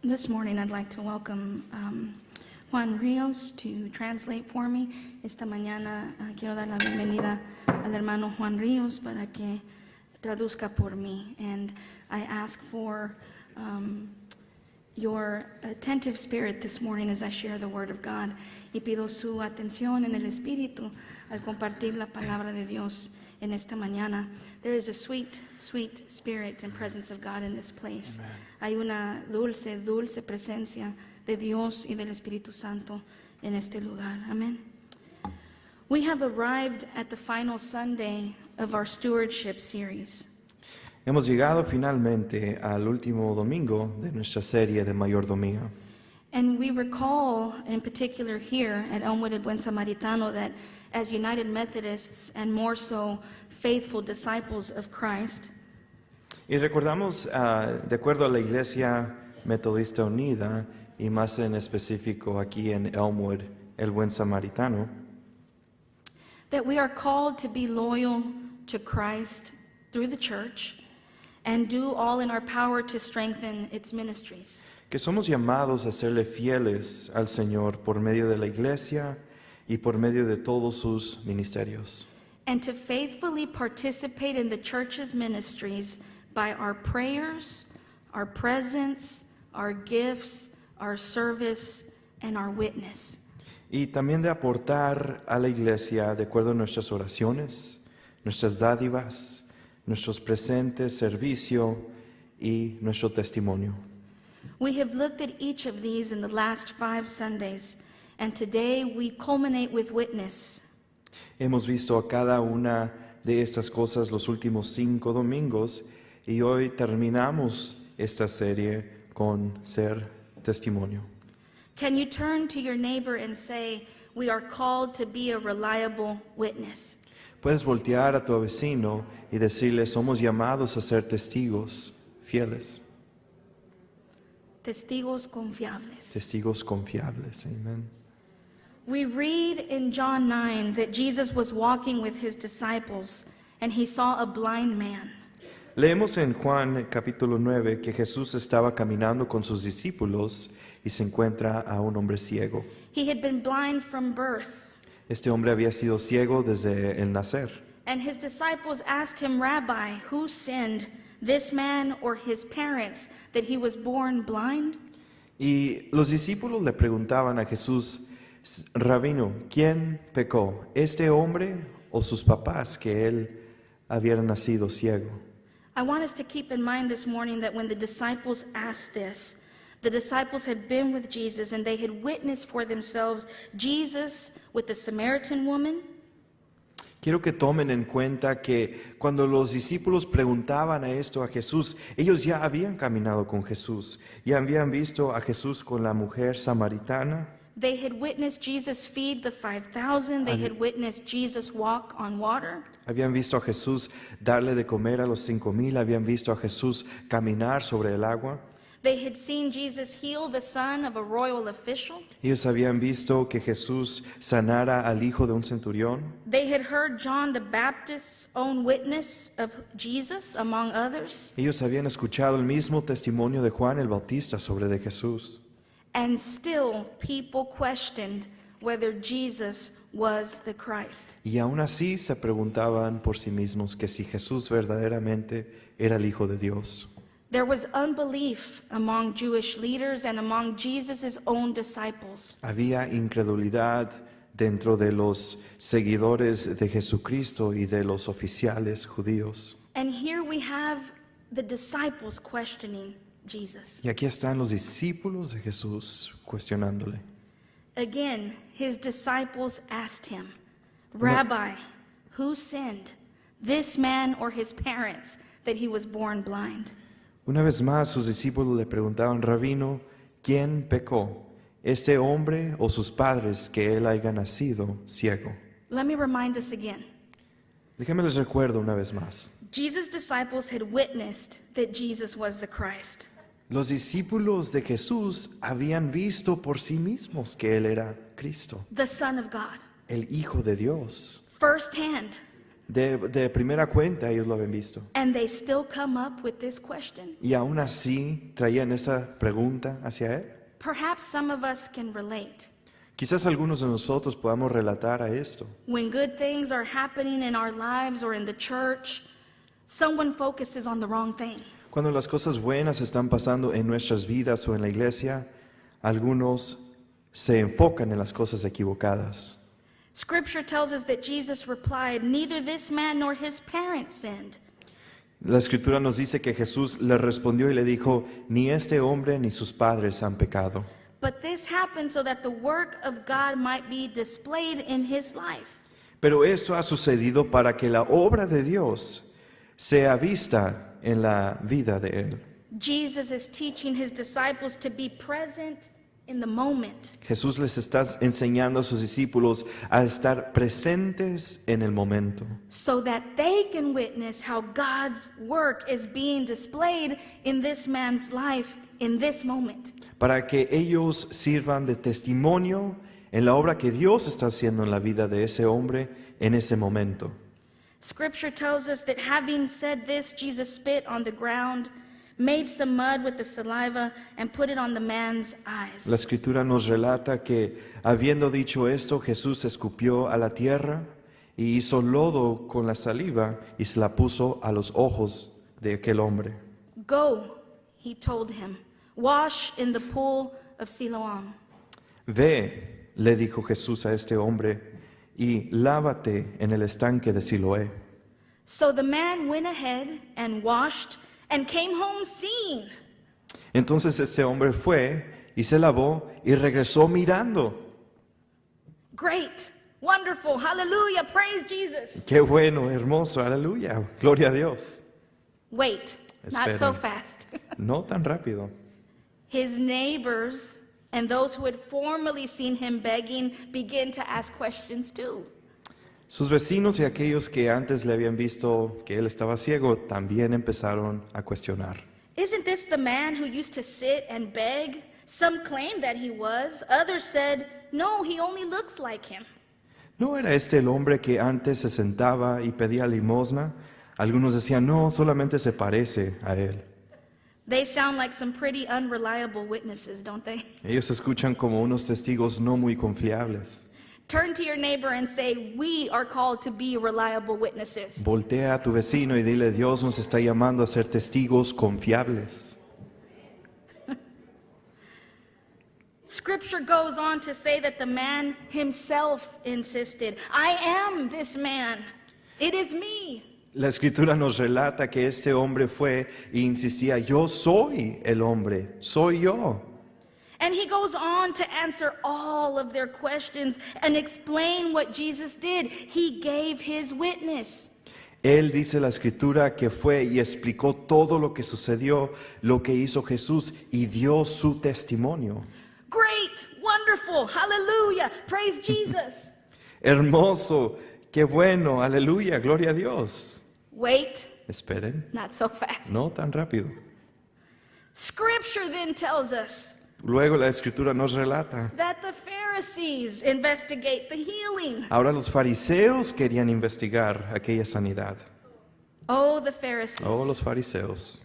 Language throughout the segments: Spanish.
This morning I'd like to welcome Juan Rios to translate for me. Esta mañana quiero dar la bienvenida al hermano Juan Rios para que traduzca por mí. And I ask for your attentive spirit this morning as I share the Word of God. Y pido su atención en el Espíritu al compartir la palabra de Dios en esta mañana. There is a sweet, sweet spirit and presence of God in this place. Amen. Hay una dulce, dulce presencia de Dios y del Espíritu Santo en este lugar. Amén. We have arrived at the final Sunday of our stewardship series. Hemos llegado finalmente al último domingo de nuestra serie de mayordomía. And we recall, in particular here at Elmwood Buen Samaritano, that as United Methodists and more so faithful disciples of Christ, Y recordamos, de acuerdo a la Iglesia Metodista Unida, y más en específico aquí en Elmwood, el Buen Samaritano, that we are called to be loyal to Christ through the church and do all in our power to strengthen its ministries. que somos llamados a serle fieles al Señor por medio de la Iglesia y por medio de todos sus ministerios. And to faithfully participate in the church's ministries by our prayers, our presence, our gifts, our service, and our witness. Y también de aportar a la Iglesia de acuerdo a nuestras oraciones, nuestras dádivas, nuestros presentes, servicio y nuestro testimonio. We have looked at each of these in the last 5 Sundays, and today we culminate with witness. Hemos visto a cada una de estas cosas los últimos 5 domingos y hoy terminamos esta serie con ser testimonio. Can you turn to your neighbor and say, we are called to be a reliable witness? Puedes voltear a tu vecino y decirle, somos llamados a ser testigos fieles, Testigos confiables. testigos confiables. Amén. We read in John 9 that Jesus was walking with his disciples and he saw a blind man. Leemos en Juan capítulo 9 que Jesús estaba caminando con sus discípulos y se encuentra a un hombre ciego. He had been blind from birth, Este hombre había sido ciego desde el nacer. and his disciples asked him, Rabbi, who sinned, this man or his parents, that he was born blind? Y los discípulos le preguntaban a Jesús, Rabino, ¿quién pecó, este hombre o sus papás que él había nacido ciego? I want us to keep in mind this morning that when the disciples asked this, the disciples had been with Jesus and they had witnessed for themselves Jesus with the Samaritan woman, Quiero que tomen en cuenta que cuando los discípulos preguntaban a esto a Jesús, ellos ya habían caminado con Jesús, ya habían visto a Jesús con la mujer samaritana, they had witnessed Jesus feed the 5,000, they had witnessed Jesus walk on water, habían visto a Jesús darle de comer a los 5,000, habían visto a Jesús caminar sobre el agua. they had seen Jesus heal the son of a royal official, Ellos habían visto que Jesús sanara al hijo de un centurión. they had heard John the Baptist's own witness of Jesus, among others, Ellos habían escuchado el mismo testimonio de Juan el Bautista sobre de Jesús. and still people questioned whether Jesus was the Christ. Y aún así se preguntaban por sí mismos que si Jesús verdaderamente era el Hijo de Dios. There was unbelief among Jewish leaders and among Jesus' own disciples. Había incredulidad dentro de los seguidores de Jesucristo y de los oficiales judíos. And here we have the disciples questioning Jesus. Y aquí están los discípulos de Jesús cuestionándole. Again, his disciples asked him, Rabbi, who sinned, this man or his parents, that he was born blind? Una vez más sus discípulos le preguntaban, Rabino, ¿quién pecó, este hombre o sus padres que él haya nacido ciego? Let me remind us again. Déjenme les recuerdo una vez más. Jesus' disciples had witnessed that Jesus was the Christ. Los discípulos de Jesús habían visto por sí mismos que él era Cristo, The Son of God, el Hijo de Dios. firsthand. De primera cuenta ellos lo habían visto. And they still come up with this question. Y aún así traían esa pregunta hacia él. Perhaps some of us can relate. Quizás algunos de nosotros podamos relatar a esto. When good things are happening in our lives or in the church, someone focuses on the wrong thing. Cuando las cosas buenas están pasando en nuestras vidas o en la iglesia, algunos se enfocan en las cosas equivocadas. Scripture tells us that Jesus replied, "Neither this man nor his parents sinned." La escritura nos dice que Jesús le respondió y le dijo, ni este hombre ni sus padres han pecado. But this happened so that the work of God might be displayed in his life. Pero esto ha sucedido para que la obra de Dios sea vista en la vida de él. Jesus is teaching his disciples to be present in the moment. Jesús les está enseñando a sus discípulos a estar presentes en el momento, So that they can witness how God's work is being displayed in this man's life in this moment. para que ellos sirvan de testimonio en la obra que Dios está haciendo en la vida de ese hombre en ese momento. Scripture tells us that having said this, Jesus spit on the ground, made some mud with the saliva, and put it on the man's eyes. La escritura nos relata que, habiendo dicho esto, Jesús escupió a la tierra y hizo lodo con la saliva y se la puso a los ojos de aquel hombre. Go, he told him, wash in the pool of Siloam. Ve, le dijo Jesús a este hombre, y lávate en el estanque de Siloé. So the man went ahead and washed and came home seeing. Entonces este hombre fue y se lavó y regresó mirando. Great, wonderful, hallelujah, praise Jesus. Qué bueno, hermoso, aleluya, gloria a Dios. Wait, not so Esperen. fast. No tan rápido. His neighbors and those who had formerly seen him begging began to ask questions too. Sus vecinos y aquellos que antes le habían visto que él estaba ciego también empezaron a cuestionar. Isn't this the man who used to sit and beg? Some claimed that he was. Others said, no, he only looks like him. ¿No era este el hombre que antes se sentaba y pedía limosna? Algunos decían, no, solamente se parece a él. They sound like some pretty unreliable witnesses, don't they? Ellos se escuchan como unos testigos no muy confiables. Turn to your neighbor and say, we are called to be reliable witnesses. Voltea a tu vecino y dile, Dios nos está llamando a ser testigos confiables. Scripture goes on to say that the man himself insisted, I am this man. It is me. La escritura nos relata que este hombre fue e insistía, yo soy el hombre, soy yo. And he goes on to answer all of their questions and explain what Jesus did. He gave his witness. Él dice la escritura que fue y explicó todo lo que sucedió, lo que hizo Jesús y dio su testimonio. Great, wonderful, hallelujah, praise Jesus. Hermoso, qué bueno, aleluya, gloria a Dios. Wait, Esperen, not so fast. no tan rápido. Scripture then tells us Luego la escritura nos relata. that the Pharisees investigate the healing. Ahora los fariseos querían investigar aquella sanidad. Oh, the Pharisees. Oh, los fariseos.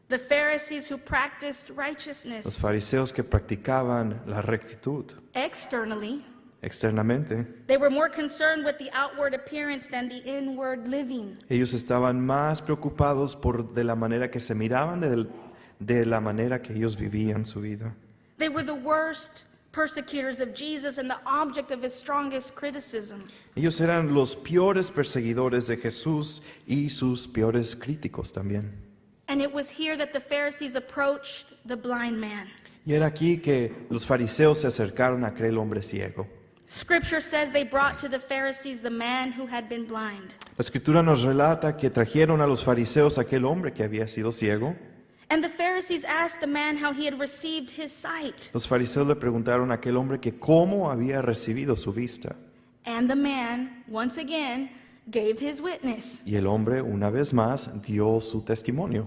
The Pharisees who practiced Los righteousness fariseos que practicaban la rectitud externally. externamente. They were more concerned with the outward appearance than the inward living. Ellos estaban más preocupados de la manera que se miraban, de la manera que ellos vivían su vida. They were the worst persecutors of Jesus and the object of his strongest criticism. Ellos eran los peores perseguidores de Jesús y sus peores críticos también. And it was here that the Pharisees approached the blind man. Y era aquí que los fariseos se acercaron a aquel hombre ciego. Scripture says they brought to the Pharisees the man who had been blind. La escritura nos relata que trajeron a los fariseos a aquel hombre que había sido ciego. And the Pharisees asked the man how he had received his sight. Los fariseos le preguntaron a aquel hombre que cómo había recibido su vista. And the man, once again, gave his witness. Y el hombre, una vez más, dio su testimonio.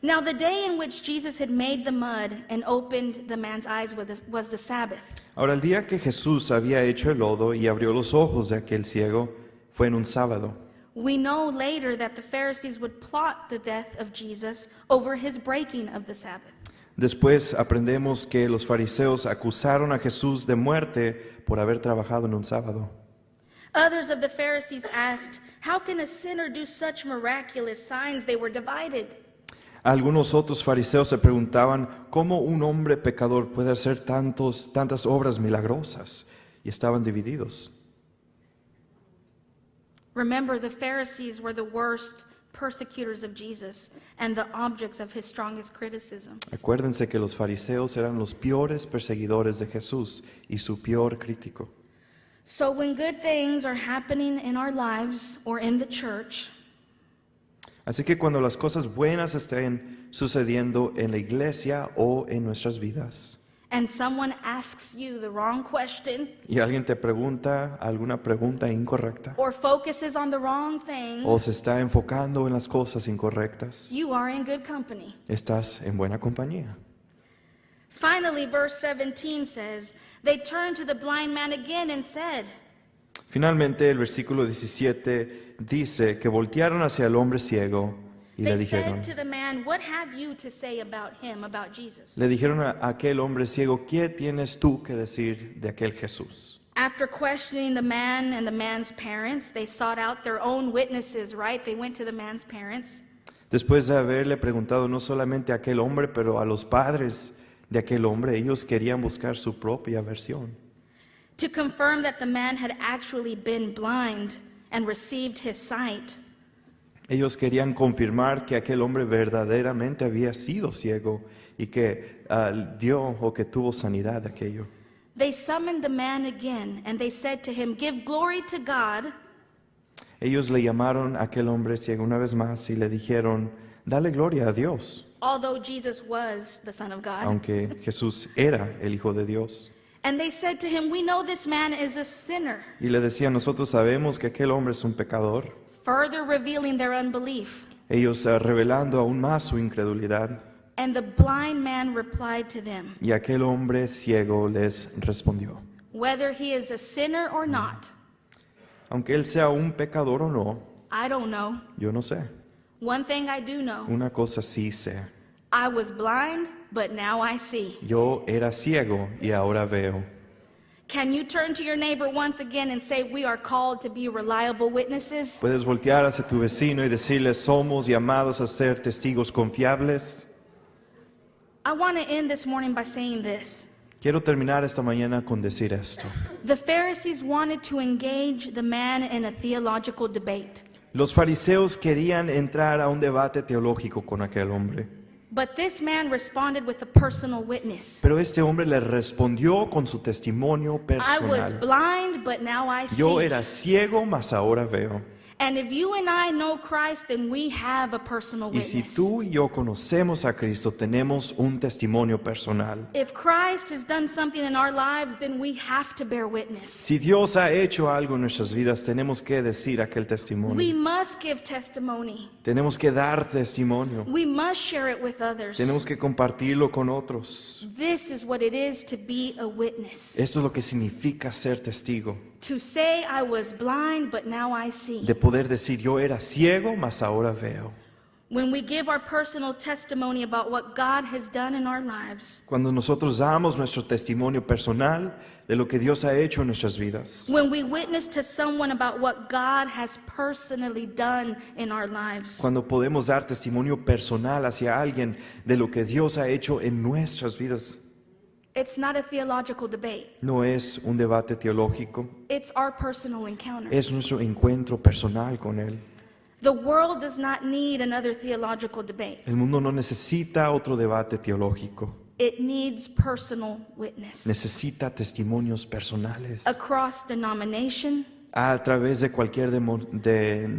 Now, the day in which Jesus had made the mud and opened the man's eyes was the Sabbath. Ahora, el día que Jesús había hecho el lodo y abrió los ojos de aquel ciego Fue en un sábado. We know later that the Pharisees would plot the death of Jesus over his breaking of the Sabbath. Después aprendemos que los fariseos acusaron a Jesús de muerte por haber trabajado en un sábado. Others of the Pharisees asked, "How can a sinner do such miraculous signs?" They were divided. Algunos otros fariseos se preguntaban cómo un hombre pecador puede hacer tantas obras milagrosas, y estaban divididos. Remember, the Pharisees were the worst persecutors of Jesus and the objects of his strongest criticism. Acuérdense que los fariseos eran los peores perseguidores de Jesús y su peor crítico. So when good things are happening in our lives or in the church, Así que cuando las cosas buenas estén sucediendo en la iglesia o en nuestras vidas, and someone asks you the wrong question y alguien te pregunta alguna pregunta incorrecta, or focuses on the wrong thing, o se está enfocando en las cosas incorrectas, you are in good company. estás en buena compañía. Finally, verse 17 says, "They turned to the blind man again and said," Finalmente, el versículo 17 dice que voltearon hacia el hombre ciego y they le dijeron, said to the man, "What have you to say about him, about Jesus?" le dijeron a aquel hombre ciego, ¿qué tienes tú que decir de aquel Jesús? After questioning the man and the man's parents, they sought out their own witnesses, right? They went to the man's parents. Después de haberle preguntado no solamente a aquel hombre, pero a los padres de aquel hombre, ellos querían buscar su propia versión, To confirm that the man had actually been blind and received his sight. ellos querían confirmar que aquel hombre verdaderamente había sido ciego y que dio o que tuvo sanidad de aquello. They summoned the man again, and they said to him, "Give glory to God." Ellos le llamaron a aquel hombre ciego una vez más y le dijeron, dale gloria a Dios, Although Jesus was the Son of God. aunque Jesús era el Hijo de Dios. And they said to him, "We know this man is a sinner," Y le decían, nosotros sabemos que aquel hombre es un pecador. further revealing their unbelief. Ellos revelando aún más su incredulidad. And the blind man replied to them, Y aquel hombre ciego les respondió, "Whether he is a sinner or not, aunque él sea un pecador o no, I don't know. yo no sé. One thing I do know, Una cosa sí sé, I was blind, but now I see." yo era ciego y ahora veo. Can you turn to your neighbor once again and say, "We are called to be reliable witnesses"? Puedes voltear hacia tu vecino y decirle, somos llamados a ser testigos confiables. I want to end this morning by saying this. Quiero terminar esta mañana con decir esto. The Pharisees wanted to engage the man in a theological debate, Los fariseos querían entrar a un debate teológico con aquel hombre, but this man responded with a personal witness. pero este hombre le respondió con su testimonio I was personal. blind, but now I Yo see. era ciego, mas ahora veo. And if you and I know Christ, then we have a personal Y si witness. tú y yo conocemos a Cristo, tenemos un testimonio personal. If Christ has done something in our lives, then we have to bear witness. Si Dios ha hecho algo en nuestras vidas, tenemos que decir aquel We testimonio. must give testimony. Tenemos que dar testimonio. We must share it with others. Tenemos que compartirlo con otros. This is what it is to be a witness. Esto es lo que significa ser testigo. To say I was blind, but now I see. De poder decir, yo era ciego, mas ahora veo. When we give our personal testimony about what God has done in our lives, Cuando nosotros damos nuestro testimonio personal de lo que Dios ha hecho en nuestras vidas. when we witness to someone about what God has personally done in our lives, Cuando podemos dar testimonio personal hacia alguien de lo que Dios ha hecho en nuestras vidas. it's not a theological debate. No es un debate teológico, It's our personal encounter. es nuestro encuentro personal con Él. The world does not need another theological debate. El mundo no necesita otro debate teológico, It needs personal witness. necesita testimonios personales. Across denomination, A través de cualquier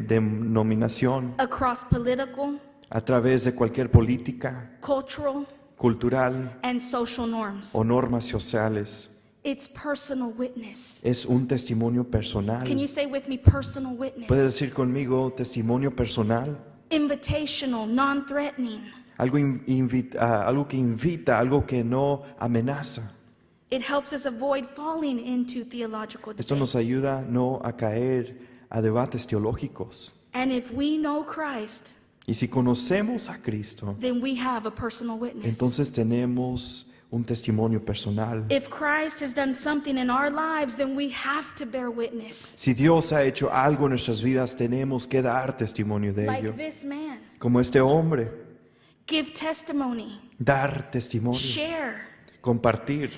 denominación, across political, a través de cualquier política, cultural, cultural and social norms. o normas sociales. It's personal witness. Es un testimonio personal. Can you say with me personal witness? ¿Puedes decir conmigo testimonio personal? Invitational, non-threatening. Algo que invita, algo que no amenaza. It helps us avoid falling into theological Esto nos debates. ayuda no a caer a debates teológicos. And if we know Christ, Y si conocemos a Cristo, then we have a personal witness. entonces tenemos un testimonio personal. If Christ has done something in our lives, then we have to bear witness. Si Dios ha hecho algo en nuestras vidas, tenemos que dar testimonio de ello. Like this man. Como este hombre, Give testimony. dar testimonio, Share. compartir.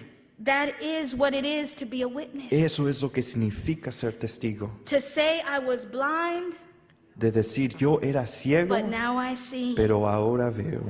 That is what it is to be a witness. Eso es lo que significa ser testigo. To say I was blind, De decir, yo era ciego, but now I see. pero ahora veo.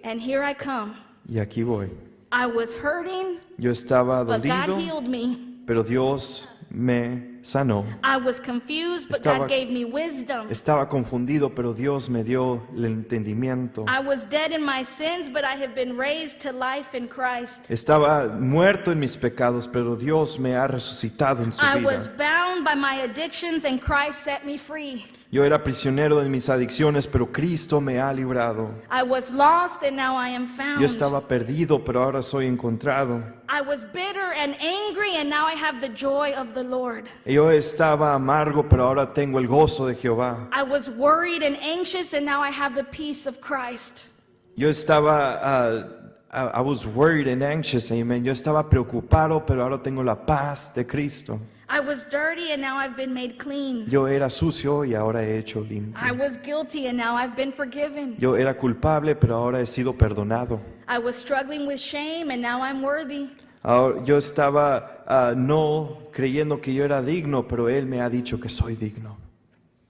And here I come. Y aquí voy. I was hurting, Yo estaba but God dolido, healed me. pero Dios me sanó. I was confused, but Estaba- God gave me wisdom. Estaba confundido, pero Dios me dio el entendimiento. I was dead in my sins, but I have been raised to life in Christ. Estaba muerto en mis pecados, pero Dios me ha resucitado en su I was vida. bound by my addictions, and Christ set me free. Yo era prisionero de mis adicciones, pero Cristo me ha librado. I was lost, and now I am found. Yo estaba perdido, pero ahora soy encontrado. I was bitter and angry, and now I have the joy of the Lord. Yo estaba amargo, pero ahora tengo el gozo de Jehová. I was worried and anxious, and now I have the peace of Christ. Yo estaba, I was worried and anxious, amen. Yo estaba preocupado, pero ahora tengo la paz de Cristo. I was dirty, and now I've been made clean. Yo era sucio y ahora he hecho limpio. I was guilty, and now I've been forgiven. Yo era culpable, pero ahora he sido perdonado. I was struggling with shame, and now I'm worthy. Ahora, yo estaba no creyendo que yo era digno, pero Él me ha dicho que soy digno.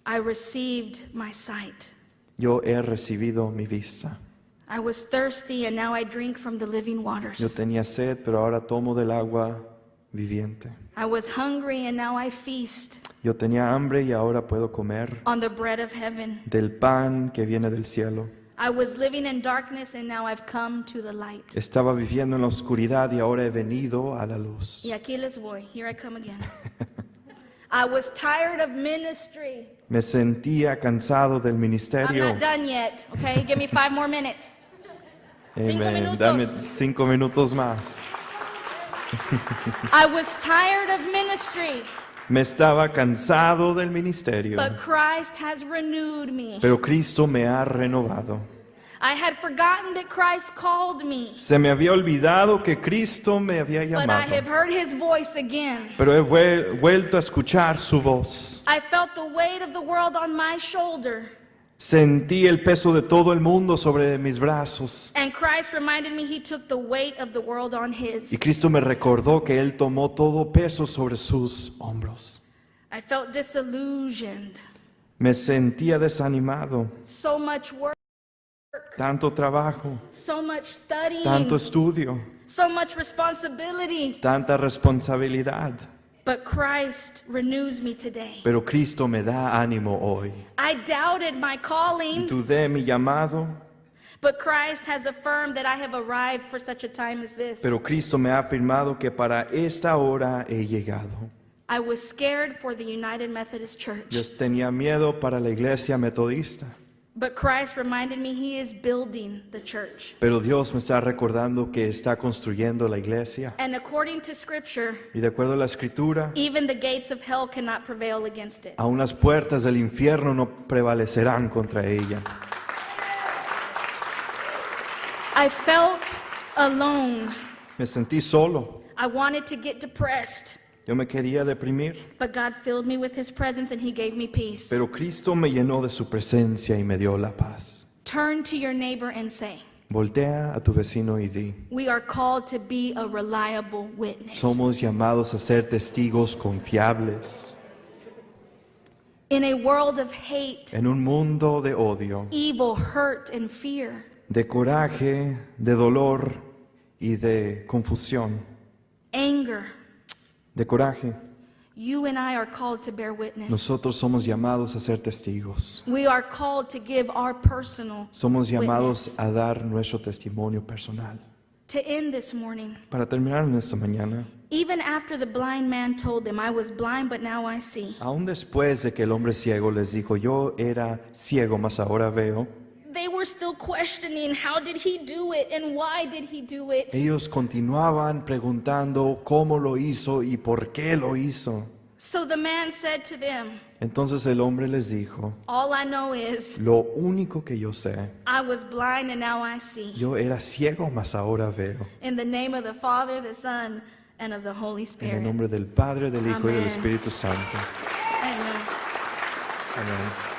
I received my sight. Yo he recibido mi vista. I was thirsty, and now I drink from the living Yo waters. tenía sed, pero ahora tomo del agua viviente. I was hungry, and now I feast Yo tenía hambre y ahora puedo comer on the bread of heaven. del pan que viene del cielo. I was living in darkness, and now I've come to the light. Estaba viviendo en la oscuridad y ahora he venido a la luz. Y aquí les voy. Here I come again. I was tired of ministry. Me sentía cansado del I'm ministerio. not done yet. Okay, give me 5 more minutes. Amen. minutos. Dame 5 minutos más. I was tired of ministry, Me estaba cansado del ministerio, but Christ has renewed me. pero Cristo me ha renovado. I had forgotten that Christ called me, Se me había olvidado que Cristo me había but I have llamado, heard his voice again. pero he vuelto a escuchar su voz. I felt the weight of the world on my shoulder, Sentí el peso de todo el mundo sobre mis brazos. and Christ reminded me he took the weight of the world on his. Y Cristo me recordó que Él tomó todo peso sobre sus hombros. I felt disillusioned. Me sentía desanimado. So much work, Tanto trabajo, so much studying, tanto estudio, so much responsibility. tanta responsabilidad. But Christ renews me today. Pero Cristo me da ánimo hoy. I doubted my calling, Dudé mi llamado, but Christ has affirmed that I have arrived for such a time as this. pero Cristo me ha afirmado que para esta hora he llegado. I was scared for the United Methodist Church, Yo tenía miedo para la iglesia metodista, but Christ reminded me he is building the church. pero Dios me está recordando que está construyendo la iglesia. And according to Scripture, Y de acuerdo a la escritura, even the gates of hell cannot prevail against it. aún las puertas del infierno no prevalecerán contra ella. I felt alone. Me sentí solo. I wanted to get depressed, Yo me quería deprimir, but God filled me with his presence and he gave me peace. pero Cristo me llenó de su presencia y me dio la paz. Turn to your neighbor and say, Voltea a tu vecino y di, we are called to be a reliable witness. somos llamados a ser testigos confiables. In a world of hate, En un mundo de odio, evil, hurt, and fear, de coraje, de dolor y de confusión. anger, De coraje, you and I are called to bear witness. nosotros somos llamados a ser testigos. We are called to give our personal Somos llamados witness. a dar nuestro testimonio personal. To end this morning, Para terminar en esta mañana, even after the blind man told them, I was blind, but now I see, aún después de que el hombre ciego les dijo, yo era ciego, mas ahora veo, they were still questioning, how did he do it and why did he do it? ellos continuaban preguntando cómo lo hizo y por qué lo hizo. So the man said to them, Entonces el hombre les dijo, all I know is lo único que yo sé, I was blind and now I see. yo era ciego, mas ahora veo. In the name of the Father, the Son, and of the Holy En el Spirit. nombre del Padre, del Hijo y del Amén. Espíritu Santo. Amen. Amén.